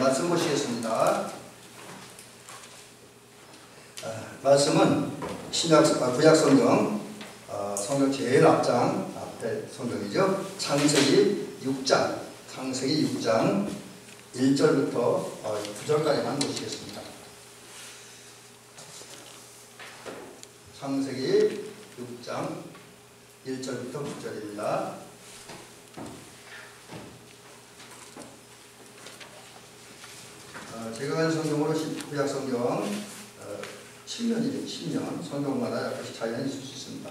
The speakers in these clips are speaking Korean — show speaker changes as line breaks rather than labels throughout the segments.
말씀 보시겠습니다. 말씀은 구약 성경 성경 제일 앞장 앞에 성경이죠. 창세기 6장 1절부터 9절까지만 보시겠습니다. 창세기 6장 1절부터 9절입니다. 제가 간 성경으로 구약 성경 10년이죠. 10년 성경마다 약간씩 차이는 있을 수 있습니다.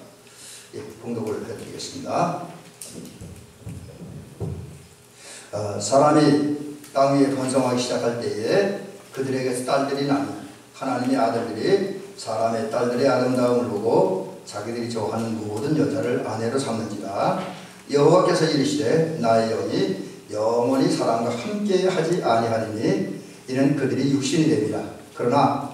예, 봉독을 해드리겠습니다. 사람이 땅 위에 번성하기 시작할 때에 그들에게서 딸들이 나니 하나님의 아들들이 사람의 딸들의 아름다움을 보고 자기들이 좋아하는 모든 여자를 아내로 삼는지라. 여호와께서 이르시되 나의 영이 영원히 사람과 함께 하지 아니하리니 이는 그들이 육신이 됩니다. 그러나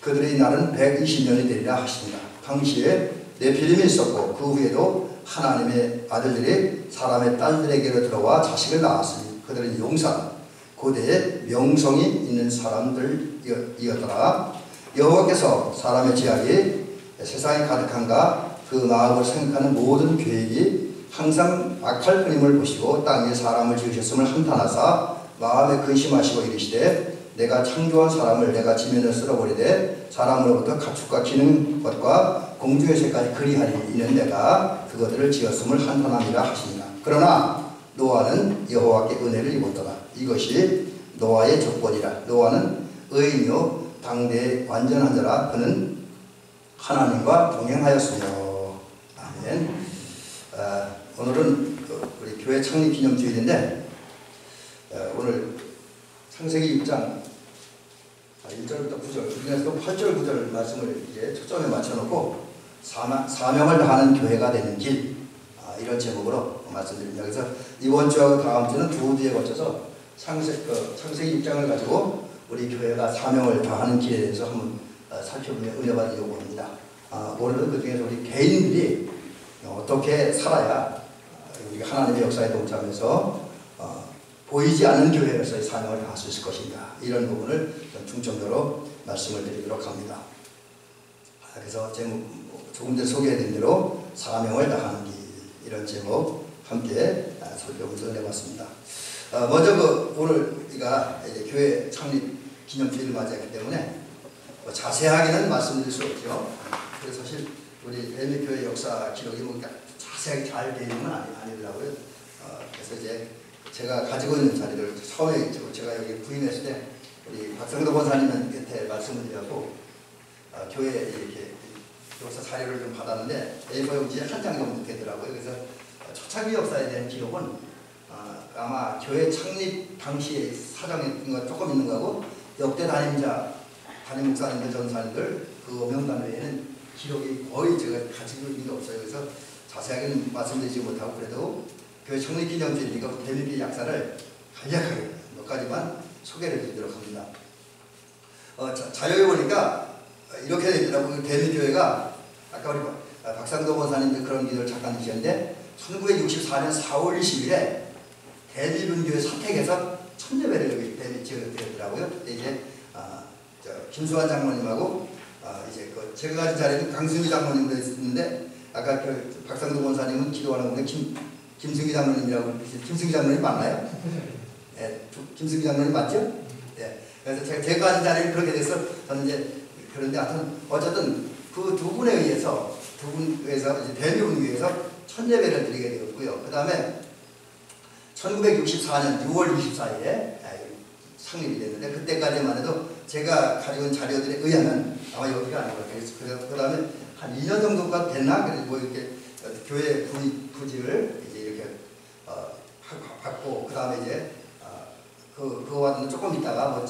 그들의 날은 120년이 되리라 하십니다. 당시에 네필림이 있었고 그 후에도 하나님의 아들들이 사람의 딸들에게로 들어와 자식을 낳았으니 그들은 용사 고대에 명성이 있는 사람들이었더라. 여호와께서 사람의 지향이 세상에 가득한가 그 마음을 생각하는 모든 계획이 항상 악할 뿐임을 보시고 땅에 사람을 지으셨음을 한탄하사 마음에 근심하시고 이르시되 내가 창조한 사람을 내가 지면에 쓸어버리되 사람으로부터 가축과 기는 것과 공중의 새까지 그리하니 이는 내가 그것들을 지었음을 한탄함이라 하시니라. 그러나 노아는 여호와께 은혜를 입었더라. 이것이 노아의 조건이라. 노아는 의인이요 당대의 완전한 자라. 그는 하나님과 동행하였으며. 아멘. 오늘은 우리 교회 창립 기념주일인데 오늘 창세기 6장 1절부터 9절, 중에서도 8절, 9절 말씀을 이제 초점에 맞춰놓고 사명을 다하는 교회가 되는 길, 이런 제목으로 말씀드립니다. 그래서 이번 주하고 다음 주는 두 주에 거쳐서 창세기 6장을 가지고 우리 교회가 사명을 다하는 길에 대해서 한번 살펴보며 은혜 받으려고 합니다. 오늘은 그 중에서 우리 개인들이 어떻게 살아야 우리가 하나님의 역사에 동참해서 보이지 않는 교회에서의 사명을 다할 수 있을 것인가, 이런 부분을 중점적으로 말씀을 드리도록 합니다. 그래서 제목 조금 전에 소개해드린 대로 사명을 다하는 길, 이런 제목 함께 살펴보면서 해봤습니다. 먼저 오늘 우리가 이제 교회 창립 기념주일을 맞이했기 때문에 자세하게는 말씀드릴 수 없죠. 그래서 사실 우리 대미교회 역사 기록이 자세하게 잘 되어 있는 건 아니더라고요. 그래서 이제 제가 가지고 있는 자료를 처음에 제가 여기 부임했을 때 우리 박성도 권사님 곁에 말씀을 드렸고 교회에 이렇게 역사 자료를 좀 받았는데 A4 용지에 한 장 정도 되더라고요. 그래서 초창기 역사에 대한 기록은 아마 교회 창립 당시의 사정이 조금 있는 거고 역대 담임 목사님들, 전사님들 그 명단 외에는 기록이 거의 제가 가지고 있는 게 없어요. 그래서 자세하게는 말씀드리지 못하고 그래도 교회 창립 기념주일이니까 대미교회 역사를 간략하게 몇 가지만 소개를 드리도록 합니다. 자료에 보니까 이렇게 되더라고요. 대미교회가 아까 우리 박상도 권사님들 그런 기도를 잠깐 주셨는데 1964년 4월 20일에 대미분교회 사택에서 천예배를 여기 대미 지어드렸더라고요. 그때 이제 김수환 장로님하고 이제 제가 가진 자리는 강승희 장로님도 있었는데 아까 박상도 권사님은 기도하는 분에 김승희 장로님이라고. 김승희 장로님 맞나요? 네, 김승희 장로님 맞죠? 네. 그래서 제가 가진 자리는 그렇게 돼서 저는 이제 그런데 하여튼 어쨌든 그 두 분에 의해서 이제 대미분교회에서 천예배를 드리게 되었고요. 그 다음에 1964년 6월 24일에 창립이 됐는데 그때까지만 해도 제가 가지고 있는 자료들에 의하면 아마 여기가 아닌 것 같아요. 그래서 그 다음에 한 2년 정도가 됐나? 그래서 뭐 이렇게 교회 부지를 이제 이렇게 받고 그 다음에 이제 그거와는 조금 있다가 뭐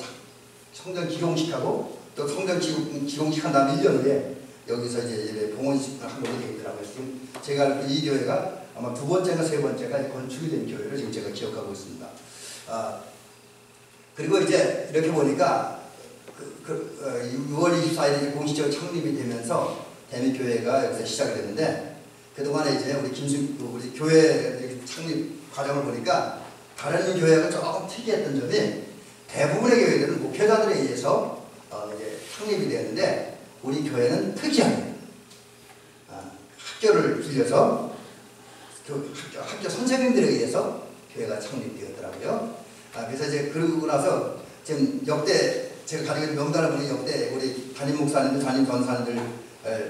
성전 기공식하고 또 성전 기공식한 다음에 1년 후에 여기서 이제 봉헌식을 한 걸로 되어 있더라고요. 지금 제가 이 교회가 아마 두 번째가 세 번째가 건축이 된 교회를 지금 제가 기억하고 있습니다. 그리고 이제 이렇게 보니까 6월 24일에 공식적으로 창립이 되면서 대미교회가 여기서 시작이 됐는데 그동안에 이제 우리 교회 창립 과정을 보니까 다른 교회가 조금 특이했던 점이 대부분의 교회들은 목회자들에 의해서 이제 창립이 되었는데 우리 교회는 특이하게 학교를 빌려서 학교 선생님들에 의해서 교회가 창립되었더라고요. 그래서 이제 그러고 나서 지금 역대 제가 가지고 있는 명단을 보니 역대 우리 담임 목사님들, 담임 전사님들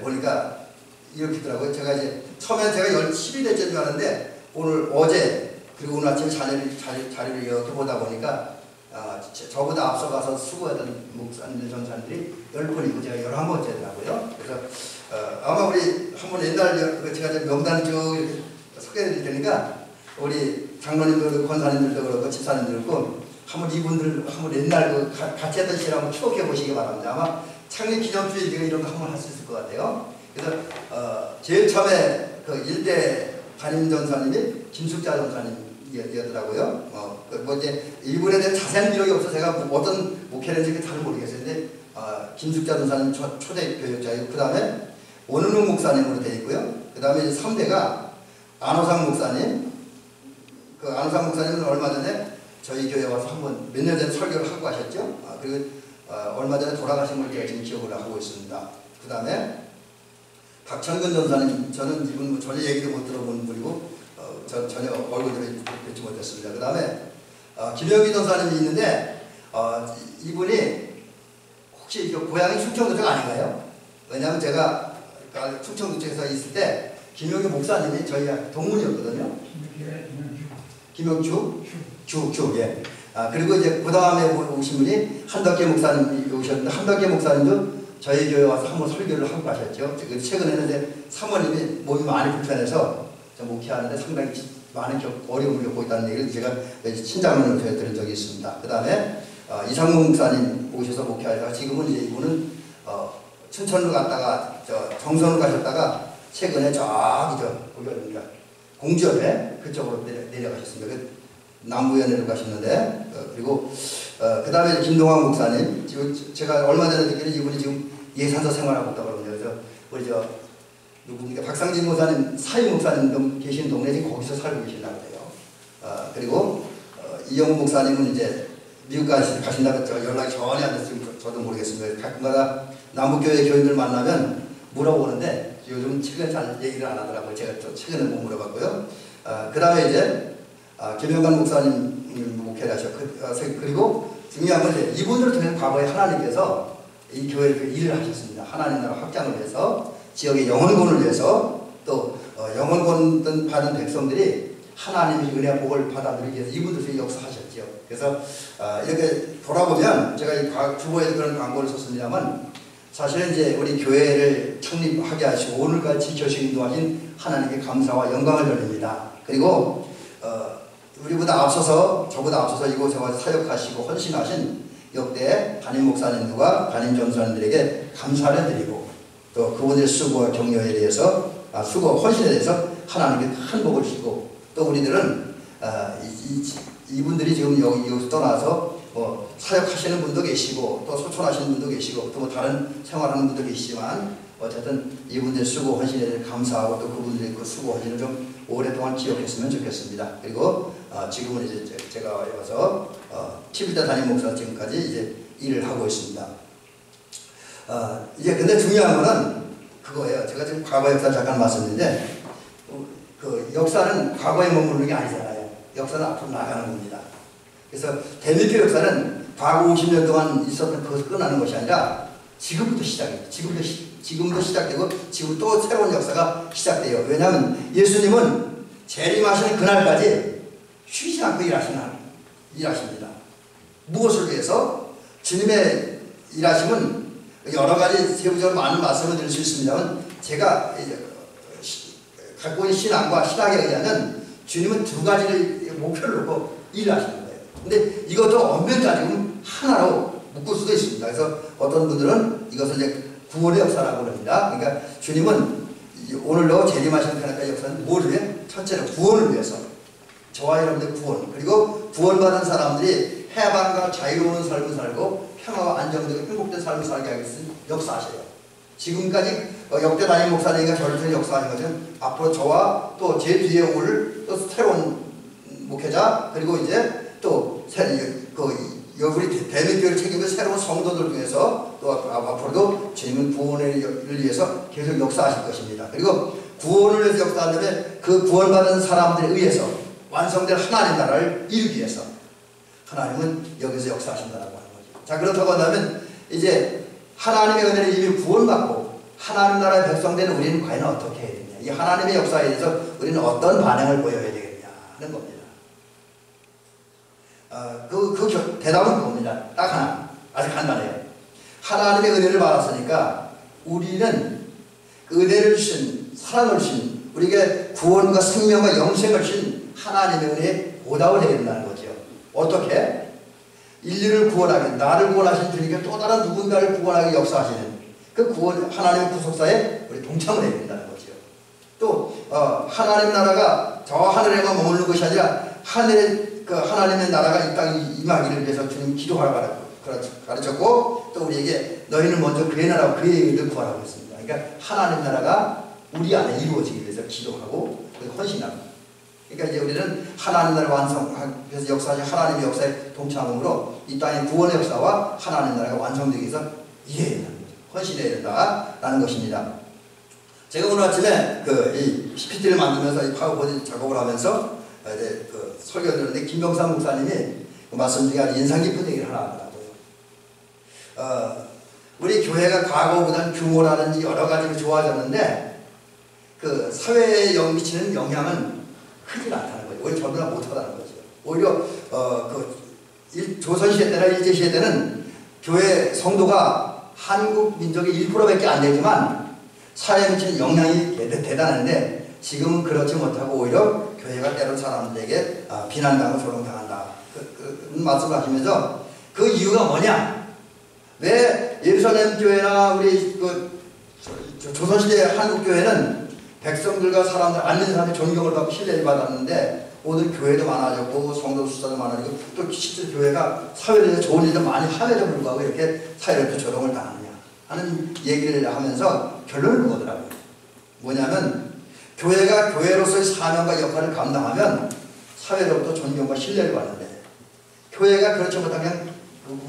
보니까 이렇게 있더라고요. 제가 이제 처음에 제가 10이 됐던 줄 알았는데 오늘 어제 그리고 오늘 아침에 자료를 이렇게 보다 보니까 저보다 앞서가서 수고했던 목사님들, 전사님들이 10분이고 제가 11번째더라고요. 그래서 아마 우리 한번 옛날 제가 명단 쭉 이렇게 소개해 드릴 테니까 우리 장로님들, 권사님들도 그렇고 집사님들도 그렇고 한번 이분들 한번 옛날 같이 했던 시를 한번 추억해 보시기 바랍니다. 아마 창립 기념주일 이런 거 한번 할 수 있을 것 같아요. 그래서 제일 처음에 그 1대 담임 전사님이 김숙자 전사님이었더라고요. 뭐 이제 이분에 대한 자세한 기록이 없어서 제가 어떤 목회를 했는지 잘 모르겠어요. 근데 김숙자 전사님 초대 교육자이고 그 다음에 원은웅 목사님으로 되어 있고요. 그 다음에 이제 3대가 안호상 목사님. 그 안호상 목사님은 얼마 전에 저희 교회에 와서 한번 몇 년 전에 설교를 하고 가셨죠. 그리고 얼마 전에 돌아가신 걸 제가 지금 기억을 하고 있습니다. 그 다음에 박천근 전사님, 저는 이분 뭐 전혀 얘기도 못 들어본 분이고 전혀 얼굴도 뵙지 못했습니다. 그 다음에 김영기 전사님이 있는데 이분이 혹시 고향이 충청도쪽 아닌가요? 왜냐하면 제가 충청도 쪽에서 있을 때 김영기 목사님이 저희 동문이었거든요. 김영주? 예. 그리고 이제 그 다음에 오신 분이 한덕계 목사님이 오셨는데 한덕계 목사님도 저희 교회 와서 한번 설교를 하고 가셨죠. 최근에는 이제 사모님이 몸이 많이 불편해서 목회하는데 상당히 많은 어려움을 겪고 있다는 얘기를 제가 친자문을 들은 적이 있습니다. 그 다음에 이상문 목사님 오셔서 목회하다가 지금은 이제 이분은 춘천으로 갔다가 정선으로 가셨다가 최근에 저기 보니까 공주협에 그쪽으로 내려가셨습니다. 남부연회로 가셨는데 그리고 그 다음에 김동환 목사님 지금 제가 얼마 전에 듣기는 이분이 지금 예산서 생활하고 있다고 그러는데 그래서 우리 누구입니까 박상진 목사님 사위 목사님 계신 동네 지금 거기서 살고 계신다고 해요. 그리고 이영훈 목사님은 이제 미국까지 가신다고 연락이 전혀 안 됐으면 저도 모르겠습니다. 가끔가다 남북교회 교인들 만나면 물어보는데 요즘 최근에 잘 얘기를 안 하더라고요. 제가 최근에 못 물어봤고요. 그 다음에 이제 김영관 목사님 목회를 하셨고 그리고 중요한 건 이제 이분들을 통해 과거에 하나님께서 이 교회를 일을 하셨습니다. 하나님 나라 확장을 위해서 지역의 영혼권을 위해서 또 영혼권 받은 백성들이 하나님의 은혜와 복을 받아들이기 위해서 이분들이 역사하셨죠. 그래서 이렇게 돌아보면 제가 이 주보에 그런 광고를 썼습니다만 사실은 이제 우리 교회를 창립하게 하시고 오늘까지 지켜주시고 인도하신 하나님께 감사와 영광을 돌립니다. 그리고 우리보다 앞서서 저보다 앞서서 이곳에 와서 사역하시고 헌신하신 역대 담임 목사님들과 담임 전사님들에게 감사를 드리고 또 그분들의 수고와 격려에 대해서 수고 헌신에 대해서 하나님께 큰 복을 주시고 또 우리들은 이분들이 지금 여기서 떠나서 뭐 사역하시는 분도 계시고 또 소천하시는 분도 계시고 또 뭐 다른 생활하는 분도 계시지만 어쨌든 이분들의 수고 헌신에 대해 감사하고 또 그분들의 그 수고 헌신을 좀 오랫동안 기억했으면 좋겠습니다. 그리고 지금은 이제 제가 와서 11대 담임 목사 지금까지 이제 일을 하고 있습니다. 이제 근데 중요한 거는 그거예요. 제가 지금 과거 역사 잠깐 말씀드렸는데 그 역사는 과거에 머무르는 게 아니잖아요. 역사는 앞으로 나가는 겁니다. 그래서 대미교 역사는 과거 50년 동안 있었던 그것을 끝나는 것이 아니라 지금부터 시작입니다. 지금도 시작되고 지금 또 새로운 역사가 시작돼요. 왜냐하면 예수님은 재림하시는 그날까지 쉬지 않고 일하십니다. 무엇을 위해서? 주님의 일하심은 여러 가지 세부적으로 많은 말씀을 드릴 수 있습니다만 제가 갖고 있는 신앙과 신학에 의하면 주님은 두 가지를 목표를 놓고 일하시는 거예요. 근데 이것도 엄밀히 따지면 하나로 묶을 수도 있습니다. 그래서 어떤 분들은 이것을 이제 구원의 역사라고 합니다. 그러니까 주님은 오늘로 재림하시는 그날까지 역사는 뭘 위해? 첫째로 구원을 위해서 저와 여러분들의 구원 그리고 구원받은 사람들이 해방과 자유로운 삶을 살고 평화와 안정되고 행복된 삶을 살게 하기 위해서 역사하셔요. 지금까지 역대 담임 목사님과 저를 통해 역사하신 것은 앞으로 저와 또 제 뒤에 올 또 새로운 목회자 그리고 이제 또 우리 대민교회를 책임진 새로운 성도들 중에서 또 앞으로도 주님은 구원을 위해서 계속 역사하실 것입니다. 그리고 구원을 위해서 역사한다면 그 구원받은 사람들에 의해서 완성될 하나님 나라를 이루기 위해서 하나님은 여기서 역사하신다라고 하는 거죠. 자, 그렇다고 한다면 이제 하나님의 은혜를 이미 구원받고 하나님 나라의 백성된 우리는 과연 어떻게 해야 되냐, 이 하나님의 역사에 대해서 우리는 어떤 반응을 보여야 되겠냐 하는 겁니다. 대답은 그겁니다. 딱 하나, 아주 간단해요. 하나님의 은혜를 받았으니까 우리는 그 은혜를 주신, 사랑을 주신, 우리에게 구원과 생명과 영생을 주신 하나님의 은혜에 보답을 해야 된다는 거죠. 어떻게? 인류를 구원하기, 나를 구원하신 주님께 또 다른 누군가를 구원하기 역사하시는 그 구원, 하나님의 구속사에 우리 동참을 해야 된다는 거죠. 또 하나님 나라가 저 하늘에만 머무르는 것이 아니라 그 하나님의 나라가 이 땅에 임하기를 위해서 주님 기도하라고 가르쳤고, 또 우리에게 너희는 먼저 그의 나라와 그의 일을 구하라고 했습니다. 그러니까 하나님 나라가 우리 안에 이루어지기 위해서 기도하고 헌신하고, 그러니까 이제 우리는 하나님 나라 완성해서 역사하신 하나님의 역사에 동참함으로 이 땅의 구원의 역사와 하나님 나라가 완성되기 위해서 일해야 된다는 거죠. 헌신해야 된다라는 것입니다. 제가 오늘 아침에 이 PPT를 만들면서 이 파워포인트 작업을 하면서 이제 설교 들었는데 김병삼 목사님이 그 말씀 중에 아주 인상 깊은 얘기를 하나 하더라고요. 우리 교회가 과거보다는 규모라든지 여러 가지로 좋아졌는데 그 사회에 미치는 영향은 크지 않다는 거죠. 오히려 저보다 못하다는 거죠. 오히려 조선시대 때나 일제시대 때는 교회 성도가 한국 민족의 1%밖에 안 되지만 사회에 미치는 영향이 대단한데 지금은 그렇지 못하고 오히려 교회가 때론 사람들에게 비난당하고 조롱당한다. 그런 말씀을 하시면서 그 이유가 뭐냐? 왜 예루살렘 교회나 우리 조선시대 한국 교회는 백성들과 사람들, 앉는 사람들이 존경을 받고 신뢰를 받았는데 오늘 교회도 많아졌고 성도 숫자도 많아지고 또 실제 교회가 사회에서 좋은 일도 많이 함에도 불구하고 이렇게 사회로부터 조롱을 당하느냐 하는 얘기를 하면서 결론을 그거더라고요. 뭐냐면 교회가 교회로서의 사명과 역할을 감당하면 사회로부터 존경과 신뢰를 받는데, 교회가 그렇지 못하면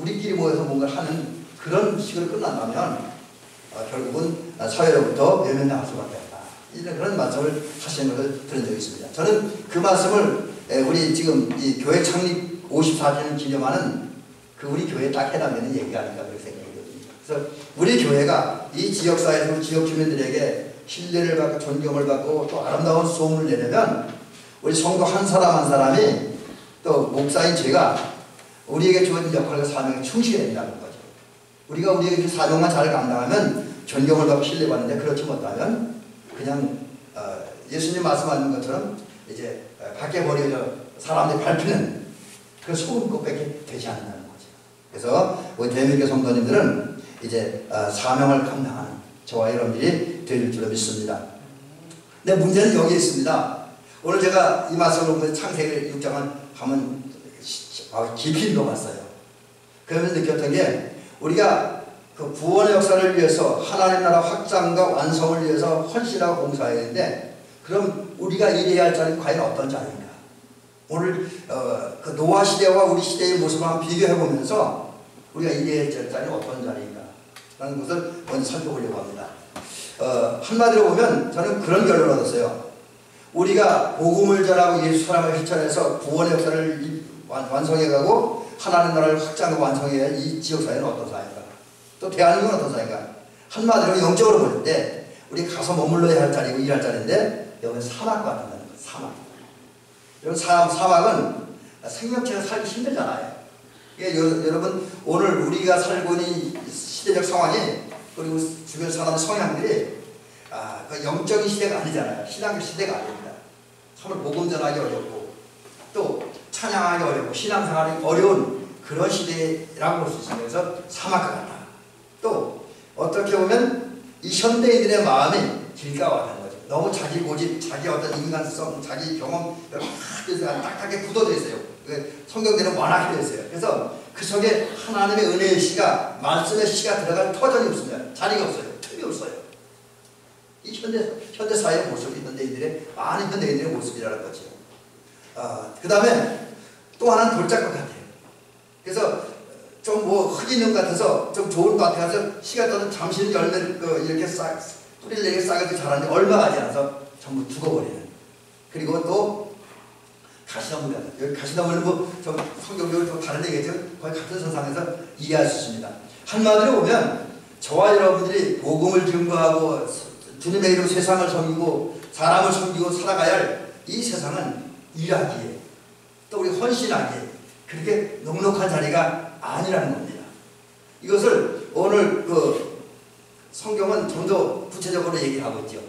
우리끼리 모여서 뭔가 하는 그런 식으로 끝난다면 결국은 사회로부터 외면당할 수밖에 없다. 이런 그런 말씀을 하시는 것을 들은 적이 있습니다. 저는 그 말씀을 우리 지금 이 교회 창립 54주년 기념하는 우리 교회에 딱 해당되는 얘기가 아닌가 그렇게 생각이 듭니다. 그래서 우리 교회가 이 지역사회에서 지역 주민들에게 신뢰를 받고 존경을 받고 또 아름다운 소문을 내려면 우리 성도 한 사람 한 사람이 또 목사인 제가 우리에게 주어진 역할과 사명에 충실해야 된다는 거죠. 우리가 우리의 사명만 잘 감당하면 존경을 받고 신뢰받는데 그렇지 못하면 그냥 예수님 말씀하신 것처럼 이제 밖에 버려져 사람들이 밟히는 그 소금꽃밖에 되지 않는다는 거죠. 그래서 우리 대민교 성도님들은 이제 사명을 감당하는 저와 여러분들이 될 줄로 믿습니다. 근데 문제는 여기에 있습니다. 오늘 제가 이 말씀을 보면서 창세기 6장을 한번 깊이 읽어봤어요. 그러면서 느꼈던 게 우리가 그 구원의 역사를 위해서 하나님 나라 확장과 완성을 위해서 헌신하고 공사해야 되는데 그럼 우리가 일해야 할 자리는 과연 어떤 자리인가? 오늘 그 노아 시대와 우리 시대의 모습을 한번 비교해 보면서 우리가 일해야 할 자리는 어떤 자리인가? 라는 것을 먼저 살펴보려고 합니다. 한마디로 보면 저는 그런 결론을 얻었어요. 우리가 복음을 전하고 예수 사랑을 실천해서 구원의 역사를 완성해가고 하나님 나라를 확장하고 완성해야 이 지역사회는 어떤 사회인가? 또 대한민국은 어떤 사회인가? 한마디로 영적으로 볼 때 우리 가서 머물러야 할 자리고 일할 자리인데 여기는 사막 같다는 거예요. 사막. 여러분 사막은 생명체가 살기 힘들잖아요. 여러분 오늘 우리가 살고 있는 시대적 상황이 그리고 주변 사람 성향들이 그 영적인 시대가 아니잖아요. 신앙적 시대가 아닙니다. 정말 복음 전하기 어렵고 또 찬양하기 어렵고 신앙생활이 어려운 그런 시대라고 볼 수 있습니다. 그래서 사막과 같다. 또 어떻게 보면 이 현대인들의 마음이 길가와 같은 거죠. 너무 자기 고집, 자기 어떤 인간성, 자기 경험 딱딱하게 굳어져 있어요. 성경대로 완악해 있어요. 그래서 그 속에 하나님의 은혜의 씨가, 말씀의 씨가 들어갈 터전이 없습니다. 자리가 없어요. 틈이 없어요. 이 현대 사회의 모습이 현대인들의 많은 현대인들의 모습이라는 거죠. 그 다음에 또 하나는 돌짝것 같아요. 그래서 좀 뭐 흙이 있는 것 같아서 좀 좋은 것 같아서 시간 떠서 잠시는 열매를 이렇게 뿌리를 내게 싹을 자라는데 얼마 가지 않아서 전부 죽어버리는. 그리고 또 가시나무가 여기 가시나무는 뭐좀 성경적으로 좀 다른 얘기죠. 거의 같은 선상에서 이해할 수 있습니다. 한마디로 보면 저와 여러분들이 복음을 증거하고 주님의 이름 세상을 섬기고 사람을 섬기고 살아가야 할 이 세상은 일하기에 또 우리 헌신하기에 그렇게 넉넉한 자리가 아니라는 겁니다. 이것을 오늘 그 성경은 좀 더 구체적으로 얘기를 하고 있죠.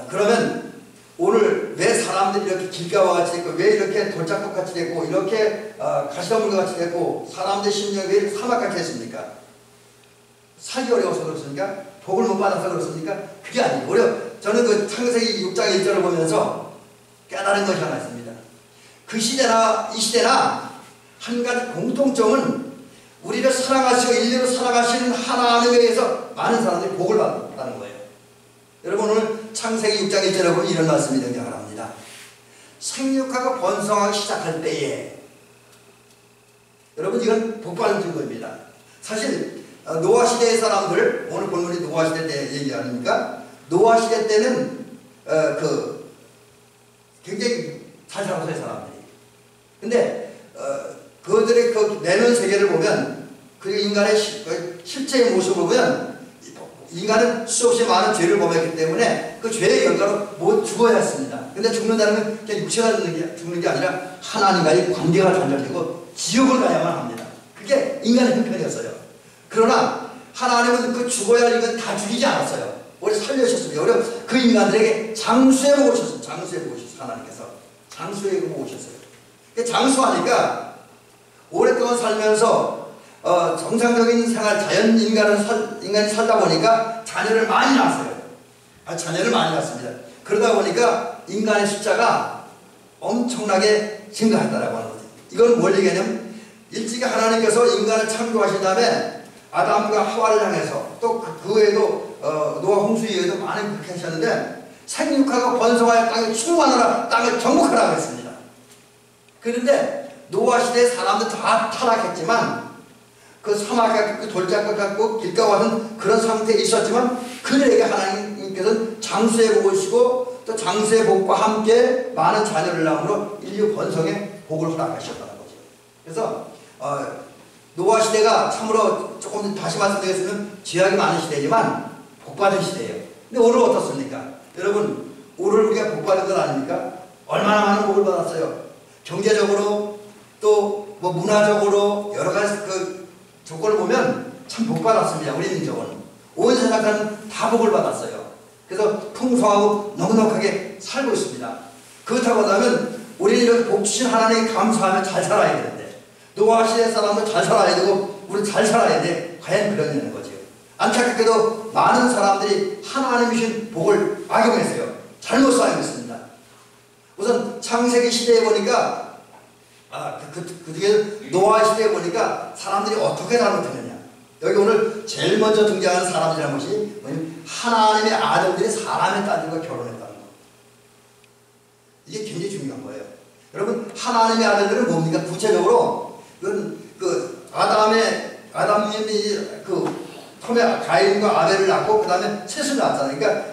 그러면 오늘 왜 사람들이 이렇게 길가와 같이 됐고 왜 이렇게 돌짝꽃 같이 됐고 이렇게 가시나물과 같이 됐고 사람들 심령이 왜 사막같이 됐습니까? 살기 어려워서 그렇습니까? 복을 못 받아서 그렇습니까? 그게 아니고 저는 그 창세기 6장 1절을 보면서 깨달은 것이 하나 있습니다. 그 시대나 이 시대나 한 가지 공통점은 우리를 사랑하시고 인류를 사랑하시는 하나님에 의해서 많은 사람들이 복을 받았다는 거예요. 여러분 오늘 창세기 6장 1절에 보면 이런 말씀이 등장을 합니다. 생육하고 번성하기 시작할 때에 여러분 이건 복받은 증거입니다. 사실 노아 시대의 사람들 오늘 본문이 노아 시대 때 얘기 아닙니까? 노아 시대 때는 굉장히 잘 살았어요 사람들이. 근데 그들의 그 내면 세계를 보면 그 인간의 실제의 모습을 보면 인간은 수없이 많은 죄를 범했기 때문에 그 죄의 결과로 못 죽어야 했습니다. 근데 죽는다는 건 그냥 육체가 죽는 게 아니라 하나님과의 관계가 단절되고 지옥을 가야만 합니다. 그게 인간의 형편이었어요. 그러나 하나님은 그 죽어야 할 인간 다 죽이지 않았어요. 오래 살려주셨습니다. 오히려 그 인간들에게 장수해 보고 오셨어요. 장수해 보고 오셨어요. 하나님께서 장수해 보고 오셨어요. 장수하니까 오랫동안 살면서 정상적인 생활, 자연 인간이 살다 보니까 자녀를 많이 낳았어요. 자녀를 많이 낳습니다. 그러다 보니까 인간의 숫자가 엄청나게 증가했다라고 하는 거죠. 이건 뭘 얘기하냐면 일찍이 하나님께서 인간을 창조하신 다음에 아담과 하와를 향해서 또 그 외에도 노아 홍수 이외에도 많은 그렇게 하셨는데 생육하고 번성하여 땅에 충만하라 땅을 정복하라고 했습니다. 그런데 노아 시대에 사람들 다 타락했지만 그 사막 같고 돌짝것 같고 길가와 같은 그런 상태에 있었지만 그들에게 하나님께서는 장수의 복을 주시고 또 장수의 복과 함께 많은 자녀를 낳음으로 인류 번성의 복을 허락하셨다는 거죠. 그래서 노아 시대가 참으로 조금 다시 말씀드리겠으면 죄악이 많은 시대지만 복받은 시대예요. 근데 오늘 어떻습니까? 여러분 오늘 우리가 복받은 건 아닙니까? 얼마나 많은 복을 받았어요. 경제적으로 또 뭐 문화적으로 여러 가지 그 조건을 보면 참 복받았습니다. 우리 민족은 온 세상은 다 복을 받았어요. 그래서 풍성하고 넉넉하게 살고 있습니다. 그렇다고 하면 우리는 이렇게 복 주신 하나님께 감사하며 잘 살아야 되는데 노아 시대 사람은 잘 살아야 되고 우리 잘 살아야 돼. 과연 그러냐는 거죠. 안타깝게도 많은 사람들이 하나님이 주신 복을 악용했어요. 잘못 사용했습니다. 우선 창세기 시대에 보니까 그 중에 노아 시대에 보니까 사람들이 어떻게 잘못했느냐. 여기 오늘 제일 먼저 등장하는 사람의 잘못이 뭐냐면 하나님의 아들들이 사람의 딸들과 결혼했다는 거. 이게 굉장히 중요한 거예요. 여러분 하나님의 아들들은 뭡니까? 구체적으로 이건 아담님이 처음에 가인과 아벨을 낳고 그 다음에 셋을 낳았잖아요. 그러니까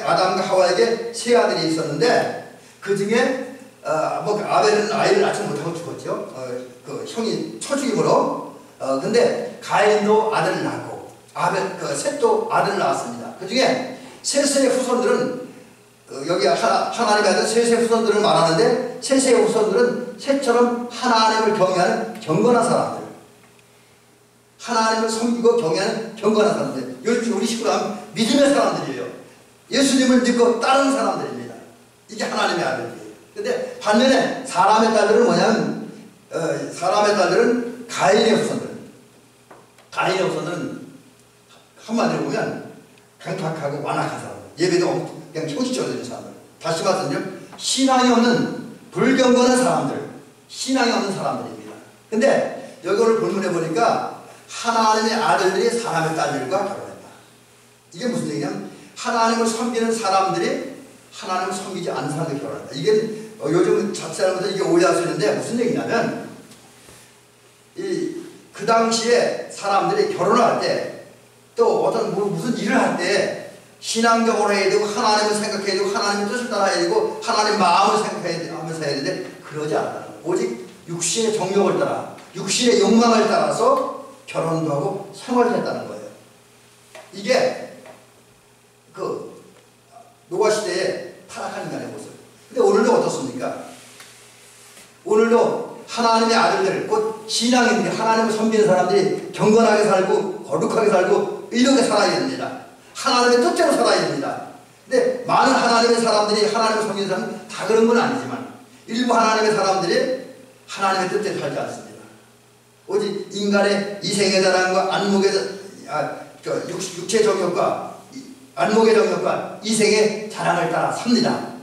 아담과 하와에게 세 아들이 있었는데 그 중에 아벨은 아이를 낳지 못하고 죽었죠. 그 형이 처죽임으로. 근데 가인도 아들을 낳고 셋도 아들을 낳았습니다. 그 중에 셋의 후손들은 여기 하나님의 아들 셋의 후손들을 말하는데 셋의 후손들은 셋처럼 하나님을 경외하는 경건한 사람들. 하나님을 섬기고 경외하는 경건한 사람들. 우리 식구로 하면 믿음의 사람들이에요. 예수님을 믿고 따르는 사람들입니다. 이게 하나님의 아들이에요. 근데 반면에 사람의 딸들은 뭐냐면 사람의 딸들은 가인의 후손들은 한마디로 보면 강팍하고 완악한 사람들. 예배도 그냥 형식적으로 되는 사람들. 다시 말씀드려 신앙이 없는 불경건한 사람들. 신앙이 없는 사람들입니다. 근데 여기 오늘 본문에 보니까 하나님의 아들들이 사람의 딸들과 결혼했다. 이게 무슨 얘기냐면 하나님을 섬기는 사람들이 하나님을 섬기지 않는 사람들과 결혼한다. 이게 요즘 잡사람들 이게 오해할 수 있는데 무슨 얘기냐면 그 당시에 사람들이 결혼할 때 또 어떤 무슨 일을 할 때 신앙적으로 해야 되고 하나님을 생각해야 되고 하나님의 뜻을 따라야 되고 하나님의 마음을 생각하면서 해야 되는데 그러지 않아요. 오직 육신의 정욕을 따라 육신의 욕망을 따라서 결혼도 하고 생활을 했다는 거예요. 이게 그 노아 시대의 타락한 인간의 모습. 근데 오늘도 어떻습니까? 오늘도 하나님의 아들들, 곧 신앙인들이 하나님을 섬기는 사람들이 경건하게 살고 거룩하게 살고 의롭게 살아야 됩니다. 하나님의 뜻대로 살아야 됩니다. 근데 많은 하나님의 사람들이 하나님을 섬기는 사람은 다 그런 건 아니지만 일부 하나님의 사람들이 하나님의 뜻대로 살지 않습니다. 오직 인간의 이생의 자랑과 안목의 육체 정욕과 안목의 정욕과 이생의 자랑을 따라 삽니다.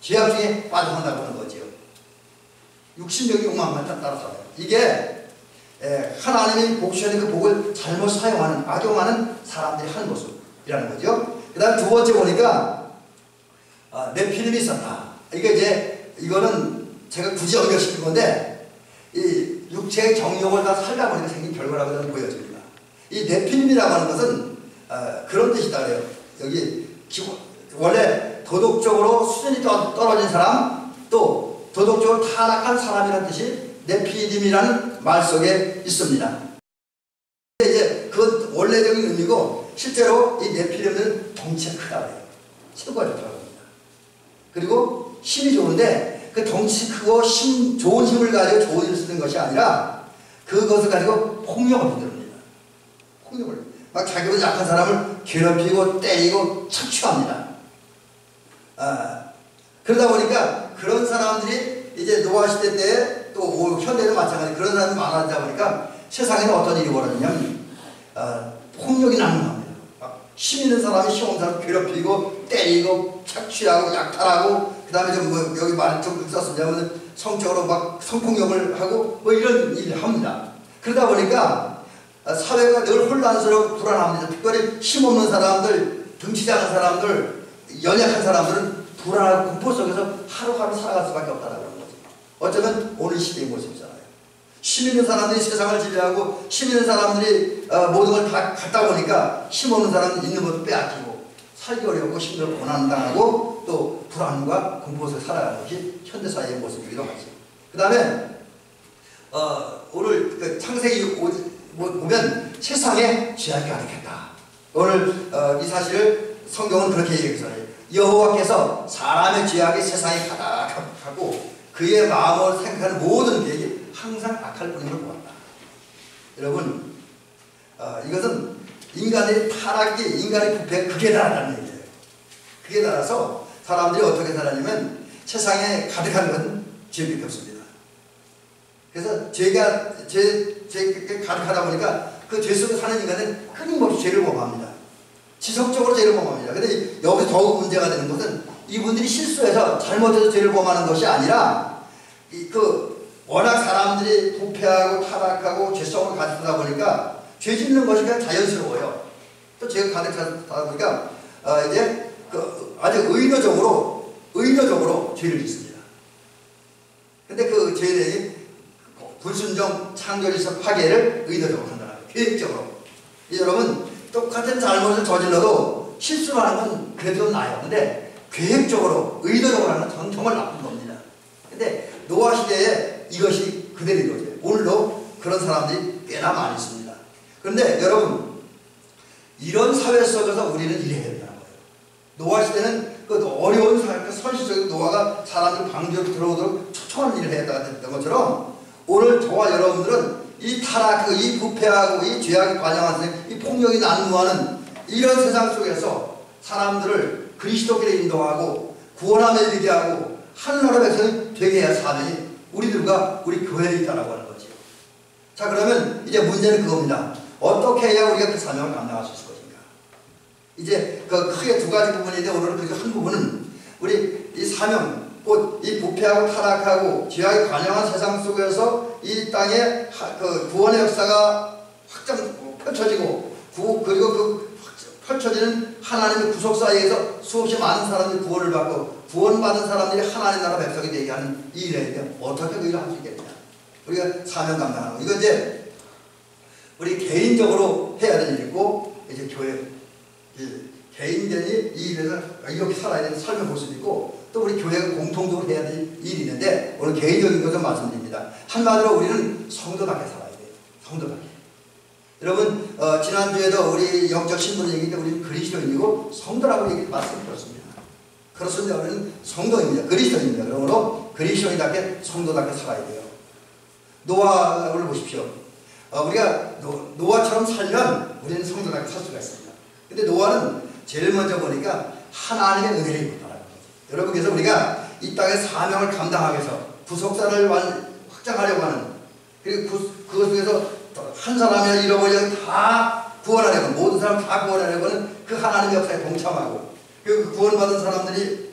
죄악 중에 빠져간다고 하는 거지요. 육신적인 욕망만 따라 살아요. 이게 하나님이 복주시는 그 복을 잘못 사용하는 악용하는 사람들이 하는 모습이라는 거죠. 그 다음 두 번째 보니까 네피림이 있었다. 이거는 제가 굳이 언급시킨 건데 이 육체의 정욕을 다 살다 보니까 생긴 결과라고 저는 보여집니다. 이 네피림이라고 하는 것은 그런 뜻이다 그래요. 여기 원래 도덕적으로 수준이 떨어진 사람 또 도덕적으로 타락한 사람이라는 뜻이 네피림이라는 말 속에 있습니다. 이제 그건 원래적인 의미고 실제로 이 네피림은 덩치가 크다고 해요. 최고가 좋다고 합니다. 그리고 힘이 좋은데 그 덩치 크고 좋은 힘을 가지고 좋은 일을 쓰는 것이 아니라 그것을 가지고 폭력을 만듭니다. 폭력을 막 자기보다 약한 사람을 괴롭히고 때리고 착취합니다. 그러다 보니까 그런 사람들이 이제 노아 시대 때 또 현대도 마찬가지 그런 사람이 많아지다 보니까 세상에는 어떤 일이 벌어지냐면 폭력이 난무합니다. 힘 있는 사람이 힘 없는 사람을 괴롭히고 때리고 착취하고 약탈하고 그 다음에 좀 여기 말을 좀 썼으면 성적으로 막 성폭력을 하고 이런 일을 합니다. 그러다 보니까 사회가 늘 혼란스럽고 불안합니다. 특별히 힘없는 사람들, 등치 작은 사람들, 연약한 사람들은 불안하고 공포 속에서 하루하루 살아갈 수밖에 없다는 거죠. 어쩌면 오늘 시대의 모습이잖아요. 힘 있는 사람들이 세상을 지배하고 힘 있는 사람들이 모든 걸 다 갖다 보니까 힘 없는 사람들이 있는 것도 빼앗기고 살기 어렵고 힘들고 고난당하고 또 불안과 공포 속에 살아가는 것이 현대사회의 모습이기도 하죠. 그 다음에 오늘 그 창세기 보면 세상에 죄악이 가득했다. 오늘 이 사실을 성경은 그렇게 얘기했어요. 여호와께서 사람의 죄악이 세상에 가득하고 그의 마음을 생각하는 모든 계획이 항상 악할 뿐임을 보았다. 여러분 이것은 인간의 타락이 인간의 부패에 극에 달한다는 얘기예요. 극에 달아서 사람들이 어떻게 살았냐면 세상에 가득한 건 죄밖에 없습니다. 그래서 죄가 가득하다 보니까 그 죄 속에 사는 인간은 끊임없이 죄를 범합니다. 지속적으로 죄를 범합니다. 근데 여기서 더욱 문제가 되는 것은 이분들이 실수해서 잘못해서 죄를 범하는 것이 아니라 워낙 사람들이 부패하고 타락하고 죄성을 가지다 보니까 죄 짓는 것이 그냥 자연스러워요. 또 죄가 가득하다 보니까 이제 아주 의도적으로 죄를 짓습니다. 근데 그 죄들이 불순종, 창조리적 파괴를 의도적으로 한다는 거예요. 계획적으로. 여러분 똑같은 잘못을 저질러도 실수를 하는 건 그래도 나아요. 근데 계획적으로 의도적으로 하는 건 정말 나쁜 겁니다. 근데 노아 시대에 이것이 그대로 이루어져요. 오늘도 그런 사람들이 꽤나 많이 있습니다. 그런데 여러분 이런 사회 속에서 우리는 일해야 된다는 거예요. 노아 시대는 그 어려운 선실적인 노아가 사람들 방주로 들어오도록 초청한 일을 해야 했던 것처럼 오늘 저와 여러분들은 이 타락, 이 부패하고 이 죄악이 관영한 이 폭력이 난무하는 이런 세상 속에서 사람들을 그리스도께로 인도하고 구원함에 이르게 하고 하늘나라 백성이 되게 해야 사명이 우리들과 우리 교회에 있다라고 하는 거죠. 자, 그러면 이제 문제는 그겁니다. 어떻게 해야 우리가 그 사명을 감당할 수 있을 것인가? 이제 그 크게 두 가지 부분인데 오늘은 그 한 부분은 우리 이 사명, 곧 이 부패하고 타락하고 죄악이 관영한 세상 속에서 이 땅에 그 구원의 역사가 펼쳐지고 그리고 그 펼쳐지는 하나님의 구속사에서 수없이 많은 사람들이 구원을 받고 구원받은 사람들이 하나님 나라 백성이 되게 하는 이 일에 대해 어떻게 그 일을 할 수 있겠냐. 우리가 사명 감당하는 거. 이거 이제 우리 개인적으로 해야 될 일이고, 이제 교회 개인들이 이 일에서 이렇게 살아야 되는 삶을 볼 수도 있고, 또 우리 교회가 공통적으로 해야 될 일이 있는데, 오늘 개인적인 것을 말씀드립니다. 한마디로 우리는 성도답게 살아야 돼요. 성도답게. 여러분, 지난주에도 우리 영적 신분을 얘기할 때 우리는 그리스도인이고 성도라고 말씀드렸습니다. 그렇습니다. 우리는 성도입니다. 그리스도인입니다. 그러므로 그리스도인답게 성도답게 살아야 돼요. 노아를 보십시오. 우리가 노아처럼 살면 우리는 성도답게 살 수가 있습니다. 근데 노아는 제일 먼저 보니까 하나님의 은혜를 입었다는 거죠. 여러분, 그래서 우리가 이 땅의 사명을 감당하기 위해서 구속사를 확장하려고 하는, 그리고 그것 속에서 한 사람을 잃어버리면 다 구원하려고, 모든 사람 다 구원하려고 하는 그 하나님의 역사에 동참하고, 그 구원받은 사람들이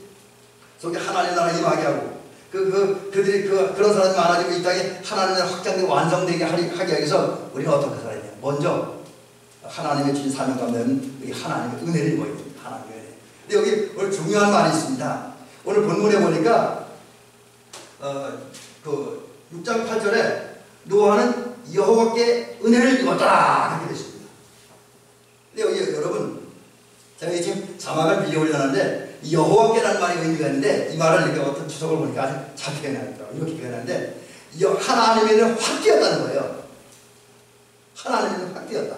속에 하나님의 나라 임하게 하고, 그들이 그런 사람이 많아지고 이 땅에 하나님의 확장되고 완성되게 하기 위해서 우리가 어떻게 살아야 돼요? 먼저 하나님의 주신 사명 가운데는 이 하나님의 은혜를 입어야 됩니다. 하나님의 은혜. 근데 여기 오늘 중요한 말이 있습니다. 오늘 본문에 보니까 그 6장 8절에 노아는 여호와께 은혜를 입었더라 그렇게 되십니다. 근데 여기 여러분, 제가 지금 자막을 미리 올려놨는데 여호와께라는 말이 의미가 있는데, 이 말을 이렇게 어떤 주석을 보니까 아주 잘 표현하더라고요. 이렇게 표현하는데, 하나님의 확 뛰었다는 거예요. 하나님의 확 뛰었다.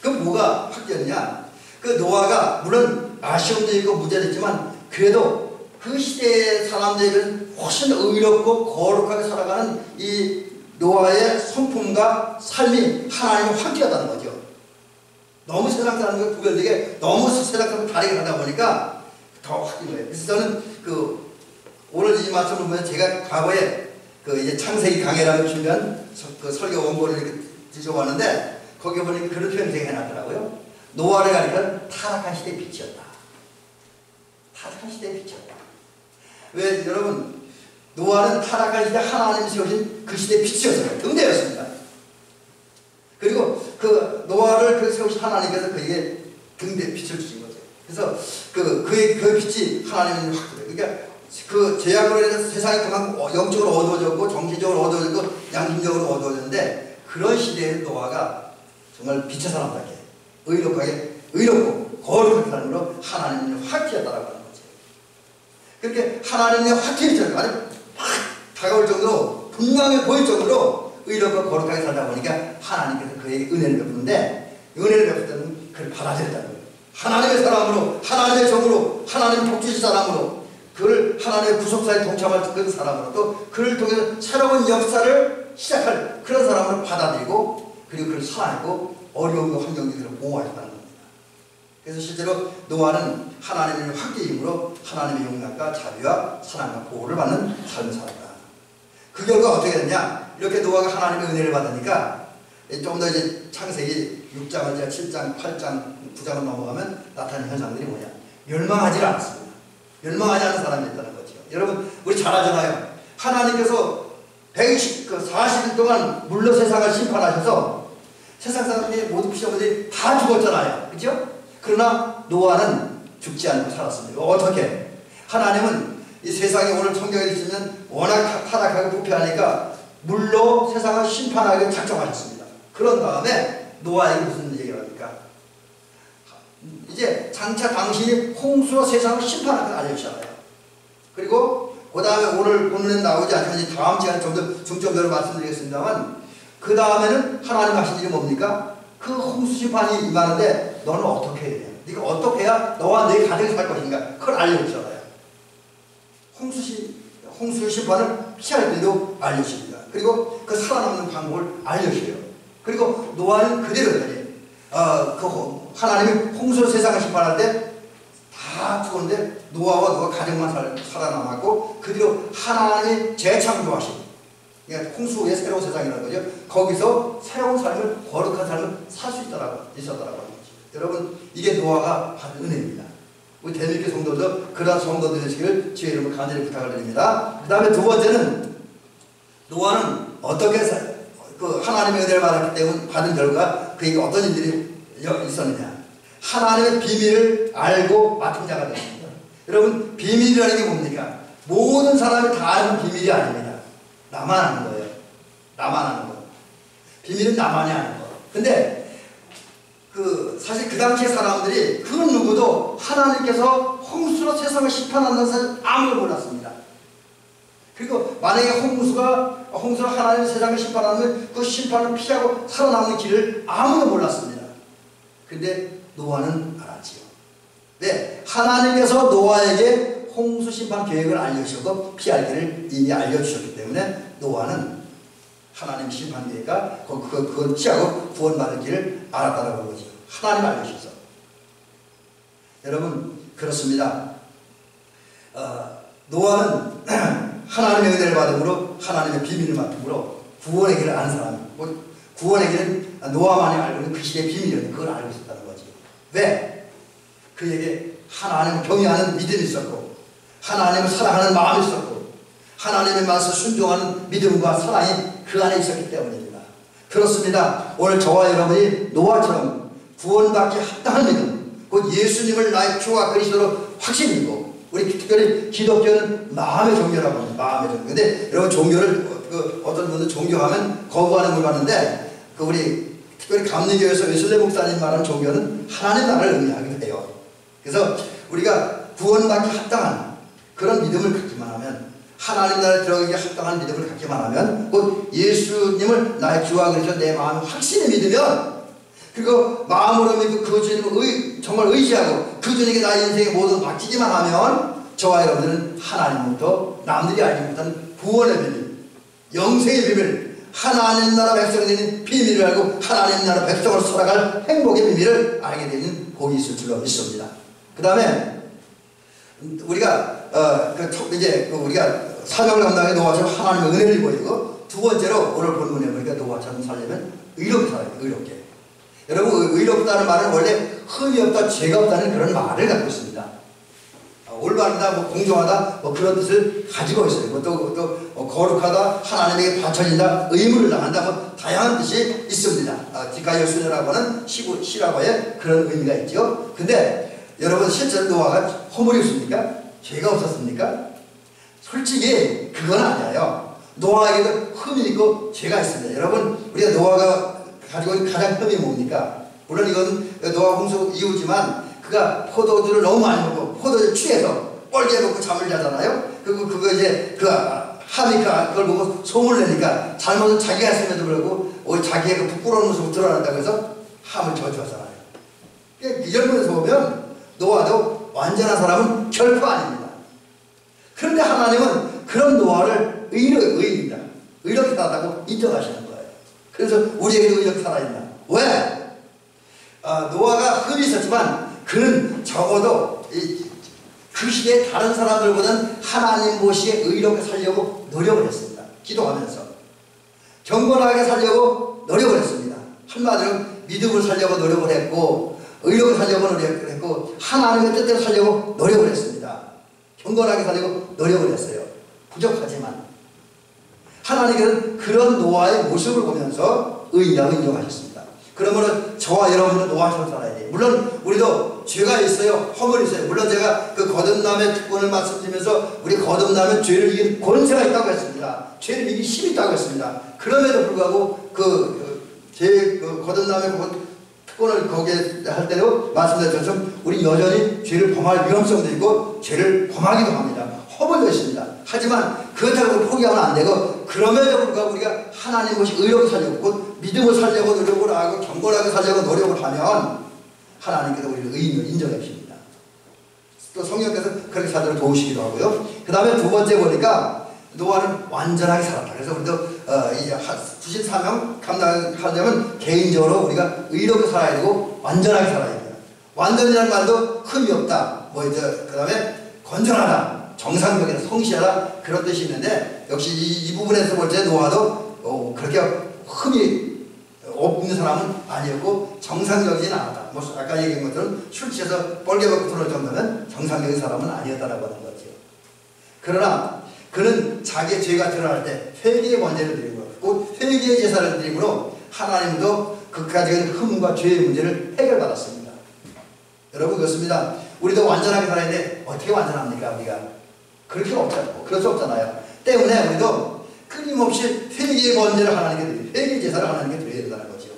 그럼 뭐가 확 뛰었냐? 그 노아가 물론 아쉬움도 있고 문제도 있지만, 그래도 그 시대의 사람들에게는 훨씬 의롭고 거룩하게 살아가는 이 노아의 성품과 삶이 하나님을 확 뛰었다는 거죠. 너무 세상 사람과 구별되게 너무 세상 사람과 다르게 하다 보니까 더 확인 거예요. 그래서 저는 오늘 이 말씀을 보면 제가 과거에 이제 창세기 강해라고 주면 설교 원고를 이렇게 뒤져봤는데, 거기에 보니까 그런 표현을 되게 해놨더라고요. 노아를 가리켜 타락한 시대의 빛이었다. 타락한 시대의 빛이었다. 왜 여러분, 노아는 타락한 시대 하나님이 세우신 그 시대의 빛이었어요. 등대였습니다. 그리고 그 노아를 세우신 하나님께서 그에게 등대 빛을 주신 거죠. 그래서 그 빛이 하나님의 확 들어요. 그러니까 그 죄악으로 인해서 세상이 그만큼 영적으로 어두워졌고 정신적으로 어두워졌고 양심적으로 어두워졌는데, 그런 시대에 노아가 정말 빛의 사람답게 의롭고 거룩한 사람으로 하나님이 확 튀었다라고 하는 거죠. 그렇게 하나님이 확 튀었잖아요. 아주 막 다가올 정도로 분명히 보일 정도로 의롭고 거룩하게 살다 보니까 하나님께서 그에게 은혜를 베푸는데, 은혜를 베풀 때는 그를 받아들였다는 거예요. 하나님의 사람으로, 하나님의 종으로, 하나님의 복주신 사람으로, 그를 하나님의 구속사에 동참할 그 사람으로, 또 그를 통해서 새로운 역사를 시작할 그런 사람으로 받아들이고, 그리고 그를 사랑하고 어려운 환경들을 보호하셨다는 겁니다. 그래서 실제로 노아는 하나님의 확대의 힘으로 하나님의 용납과 자비와 사랑과 보호를 받는 삶을 살았다. 그 결과 어떻게 됐냐? 이렇게 노아가 하나님의 은혜를 받으니까 좀 더 이제 창세기 6장을 7장, 8장, 9장을 넘어가면 나타나는 현상들이 뭐냐? 멸망하지 않았습니다. 멸망하지 않은 사람이 있다는 거죠. 여러분, 우리 잘 알잖아요. 하나님께서 40일 동안 물로 세상을 심판하셔서 세상 사람들이 모든 피조물들이 다 죽었잖아요. 그죠? 그러나 노아는 죽지 않고 살았습니다. 어떻게? 하나님은 이 세상에 오늘 성경에 있으면 워낙 타락하고 부패하니까 물로 세상을 심판하기 작정하셨습니다. 그런 다음에 노아에게 무슨 얘기를 합니까? 이제 장차 당신이 홍수로 세상을 심판할 걸 알려주잖아요. 그리고 그 다음에 오늘 본문에 나오지 않지만 다음 시간에 좀 더 중점적으로 말씀드리겠습니다만, 그 다음에는 하나님 하신 일이 뭡니까? 그 홍수 심판이 임하는데 너는 어떻게 해야 돼? 네가 어떻게 해야 너와 내 가정이 살 것인가? 그걸 알려주잖아요. 홍수 심판을 피할 때도 알려줍니다. 그리고 그 살아남는 방법을 알려줘요. 그리고 노아는 그대로 하나님이 홍수로 세상을 심판할 때 다 죽었는데 노아와 노아 가정만 살아남았고, 그대로 하나님이 재창조하신, 그러니까 홍수 후에 새로운 세상이라는 거죠. 거기서 새로운 삶을, 거룩한 삶을 살 수 있더라고 하는 거죠. 여러분, 이게 노아가 받은 은혜입니다. 우리 대밀교 성도도 그러한 성도들 되시기를 주의 이름으로 간절히 부탁을 드립니다. 그 다음에 두 번째는, 노아는 어떻게 하나님의 은혜를 받았기 때문에 받은 결과 그에게 어떤 일들이 있었느냐? 하나님의 비밀을 알고 맡은 자가 됐습니다. 여러분, 비밀이라는 게 뭡니까? 모든 사람이 다 아는 비밀이 아닙니다. 나만 아는 거예요. 나만 아는 거. 비밀은 나만이 아는 거. 근데 사실 그 당시의 사람들이 그 누구도 하나님께서 홍수로 세상을 심판한다는 사실 아무도 몰랐습니다. 그리고 만약에 홍수로 하나님 세상을 심판하면 그 심판을 피하고 살아남는 길을 아무도 몰랐습니다. 근데 노아는 알았지요. 네, 하나님께서 노아에게 홍수 심판 계획을 알려주셨고 피할 길을 이미 알려주셨기 때문에 노아는 하나님 심판 계획과 그걸 피하고 구원받을 길을 알았다는 거죠. 하나님 알려주셔서. 여러분 그렇습니다. 노아는 하나님의 은혜를 받음으로 하나님의 비밀을 맡음으로 구원의 길을 아는 사람이고 구원의 길은 노아만이 알고 있는 그 시대의 비밀이었는데 그걸 알고 있었다는 거지. 왜? 그에게 하나님을 경외하는 믿음이 있었고 하나님을 사랑하는 마음이 있었고 하나님의 말씀을 순종하는 믿음과 사랑이 그 안에 있었기 때문입니다. 그렇습니다. 오늘 저와 여러분이 노아처럼 구원받기 합당한 믿음, 곧 예수님을 나의 주와 그리스도로 확실히 믿고 우리 특별히 기독교는 마음의 종교라고 합니다. 마음의 종교. 근데 여러분 종교를 어떤 분들 종교하면 거부하는 걸 봤는데 우리 특별히 감리교에서 웨슬레 목사님 말하는 종교는 하나님 나라를 의미하기도 해요. 그래서 우리가 구원받기 합당한 그런 믿음을 갖기만 하면 하나님 나라에 들어가기에 합당한 믿음을 갖기만 하면 곧 예수님을 나의 주와 그리스도 내 마음에 확신히 믿으면 그리고 마음으로 믿고 그 주님을 정말 의지하고 그 주님에게 나의 인생의 모든 맡기기만 하면 저와 여러분들은 하나님부터 남들이 알지 못한 구원의 비밀, 영생의 비밀, 하나님 나라 백성들이 비밀을 알고 하나님 나라 백성으로 살아갈 행복의 비밀을 알게 되는 복이 있을 줄로 믿습니다. 그 다음에 우리가 우리가 사명을 감당해 노아처럼 하나님의 은혜를 입어이고 두 번째로 오늘 본문에 보니까 노아처럼 살려면 의롭게 살아야 돼요. 의롭게. 여러분 의롭다는 말은 원래 흠이 없다 죄가 없다는 그런 말을 갖고 있습니다. 올바르다 공정하다 그런 뜻을 가지고 있어요. 또 거룩하다 하나님에게 바쳐진다 의무를 당한다 다양한 뜻이 있습니다. 디카이오 수녀라고 하는 시라고의 그런 의미가 있죠. 근데 여러분 실제로 노아가 허물이 없습니까? 죄가 없었습니까? 솔직히 그건 아니에요. 노아에게도 흠이 있고 죄가 있습니다. 여러분 우리가 노아가 가지고 있는 가장 흠이 뭡니까? 물론 이건 노아 홍수 이후지만 그가 포도주를 너무 많이 먹고 포도주를 취해서 뻘게 먹고 잠을 자잖아요. 그거 이제 함이 그걸 보고 소문을 내니까 잘못은 자기가 했음에도 불구하고 자기의 부끄러운 모습을 드러난다고 해서 함을 저주하잖아요. 이런 면에서 보면 노아도 완전한 사람은 결코 아닙니다. 그런데 하나님은 그런 노아를 의인이다. 의롭게 살았다고 인정하시는 거예요. 그래서 우리에게도 의롭게 살아있나. 왜? 노아가 흠이 있었지만 그는 적어도 그 시대의 다른 사람들보다는 하나님 보시기에 의롭게 살려고 노력을 했습니다. 기도하면서 경건하게 살려고 노력을 했습니다. 한마디로 믿음을 살려고 노력을 했고 의롭게 살려고 노력을 했고 하나님의 뜻대로 살려고 노력을 했습니다. 경건하게 살려고 노력을 했어요. 부족하지만 하나님께서는 그런 노아의 모습을 보면서 의인이라고 인정하셨습니다. 그러므로 저와 여러분은 노아처럼 살아야 돼요. 물론 우리도 죄가 있어요. 허물이 있어요. 물론 제가 그 거듭남의 특권을 말씀드리면서 우리 거듭남은 죄를 이긴 권세가 있다고 했습니다. 죄를 이긴 힘이 있다고 했습니다. 그럼에도 불구하고 거듭남의 특권을 거기에 할 때도 말씀드린 것처럼 우리 여전히 죄를 범할 위험성도 있고 죄를 범하기도 합니다. 허물도 있습니다. 하지만 그렇다고 포기하면 안 되고 그럼에도 불구하고 우리가 하나님 것이 의롭게 살려고 믿음을 살려고 노력을 하고 경건하게 살려고 노력을 하면 하나님께서 우리를 의인으로 인정해 주십니다. 또 성령께서 그렇게 살도록 도우시기도 하고요. 그 다음에 두 번째 보니까 노아는 완전하게 살았다. 그래서 우리도 이제 주신 사명 감당하려면 개인적으로 우리가 의롭게 살아야 되고 완전하게 살아야 돼요. 완전이라는 말도 흠이 없다. 그 다음에 건전하다. 정상적이다. 성실하다. 그런 뜻이 있는데 역시 이 부분에서 볼 때 노아도 그렇게 흠이 없는 사람은 아니었고 정상적이진 않았다. 아까 얘기한 것처럼 술 취해서 뻘게 먹고 들어올 정도면 정상적인 사람은 아니었다라고 하는 거죠. 그러나 그는 자기의 죄가 드러날 때 회개의 번제를 드리고 곧 회개의 제사를 드림으로 하나님도 그까지 흠과 죄의 문제를 해결받았습니다. 여러분 그렇습니다. 우리도 완전하게 살아야 돼. 어떻게 완전합니까 우리가? 그렇게 없잖아요. 그럴 수 없잖아요. 때문에 우리도 그 끊임없이 회개의 번제를 하나님께 드려요. 회개 제사를 하나님께 드려야 된다는 거죠.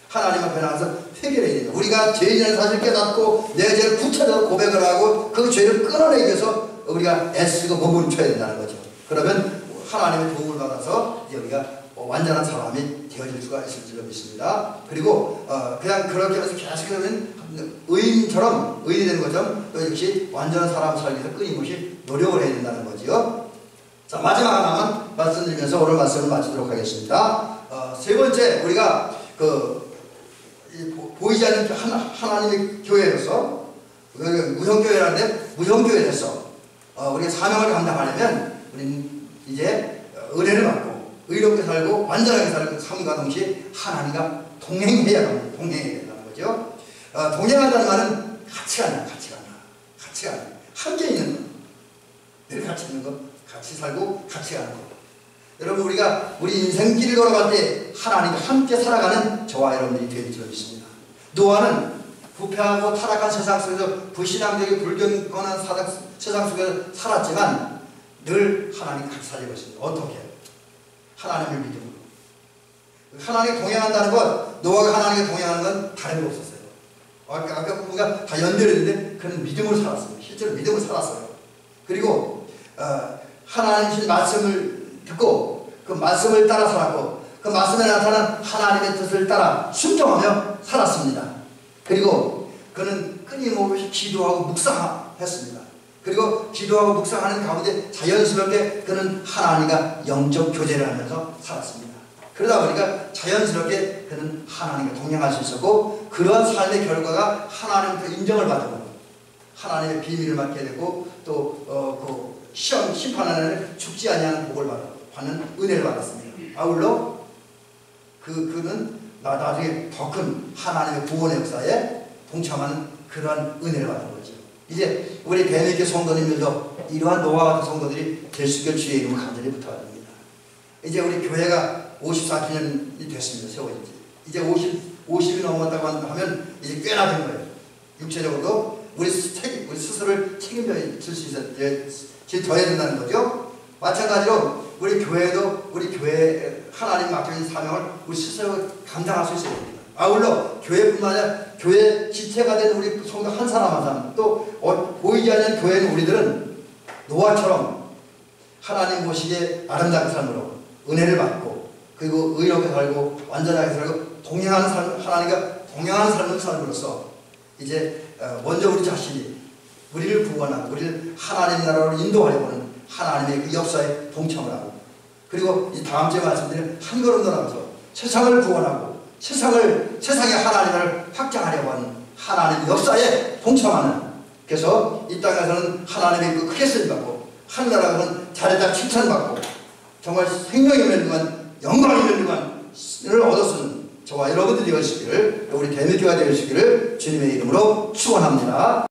하나님 앞에 나가서 회개를 해야 됩니다. 우리가 죄인이라는 사실을 깨닫고 내 죄를 구체적으로 고백을 하고 그 죄를 끊어내기 위해서 우리가 애쓰고 몸부림쳐야 된다는 거죠. 그러면 하나님의 도움을 받아서 이제 우리가 완전한 사람이 되어질 수가 있을 줄 믿습니다. 그리고 그냥 그렇게 해서 계속해서 의인처럼 의인이 되는 것처럼 또 역시 완전한 사람 살기 위해서 끊임없이 노력을 해야 된다는 거죠. 자, 마지막 하나만 말씀드리면서 오늘 말씀을 마치도록 하겠습니다. 세 번째, 우리가 보이지 않는 하나님의 교회로서 무형교회라는데 무형교회로서 우리가 사명을 감당하려면 우리는 이제 은혜를 받고 의롭게 살고 완전하게 살고 삶과 동시에 하나님과 동행해야 합니다. 동행해야 된다는 거죠. 동행한다는 말은 같이 간다. 함께 있는 것. 늘 같이 있는 것. 같이 살고 같이 가는 것. 여러분, 우리가 우리 인생길을 걸어갈 때 하나님과 함께 살아가는 저와 여러분들이 되어질 줄 믿습니다. 노아는 부패하고 타락한 세상 속에서 불신앙적이고 불경건한 세상 속에서 살았지만 늘 하나님 같이 살고 있습니다. 어떻게? 하나님을 믿음으로. 하나님과 동행한다는 것, 노아가 하나님과 동행하는 건 다른 게 없었어요. 아까 우리가 다 연결했는데 그는 믿음으로 살았습니다. 실제로 믿음으로 살았어요. 그리고 하나님의 말씀을 듣고 그 말씀을 따라 살았고 그 말씀에 나타난 하나님의 뜻을 따라 순종하며 살았습니다. 그리고 그는 끊임없이 기도하고 묵상했습니다. 그리고 기도하고 묵상하는 가운데 자연스럽게 그는 하나님과 영적 교제를 하면서 살았습니다. 그러다 보니까 자연스럽게 그는 하나님과 동행할 수 있었고 그러한 삶의 결과가 하나님부터 인정을 받고 하나님의 비밀을 맡게 되고 또 심판하는 날에 죽지 아니하는 복을 받는 은혜를 받았습니다. 아울러 그는 나중에 더 큰 하나님의 구원의 역사에 동참하는 그러한 은혜를 받은 거죠. 이제 우리 뱀에게 성도님들도 이러한 노아와 같은 성도들이 될 수 있길 주의 이름을 간절히 부탁드립니다. 이제 우리 교회가 54주년이 됐습니다. 세워진 지. 이제 50이 넘었다고 하면 이제 꽤나 된 거예요. 육체적으로도 우리 스스로를 책임져 질 수 있어야 더해야 된다는 거죠. 마찬가지로 우리 교회도 우리 교회 하나님 맡겨진 사명을 우리 스스로 감당할 수 있어야 됩니다. 아울러 교회뿐만 아니라 교회 지체가 된 우리 성도 한 사람 한 사람 또 보이지 않는 교회는 우리들은 노아처럼 하나님 보시기에 아름다운 삶으로 은혜를 받고 그리고 의롭게 살고 완전하게 살고 동행하는 삶, 하나님과 동행하는 삶을 삶으로써 이제 먼저 우리 자신이 우리를 구원하고 우리를 하나님 나라로 인도하려고 하는 하나님의 그 역사에 동참을 하고 그리고 이 다음 주에 말씀드린 한 걸음 더 나가서 세상을 구원하고 세상의 하나님을 확장하려고 하는 하나님의 역사에 동참하는 그래서 이 땅에서는 하나님의 그 크게 쓰임받고 하늘나라에서는 잘했다 칭찬받고 정말 생명이 있는 동안 영광이 있는 동안을 얻어쓰는 저와 여러분들이 되시기를 우리 대미교가 되시기를 주님의 이름으로 축원합니다.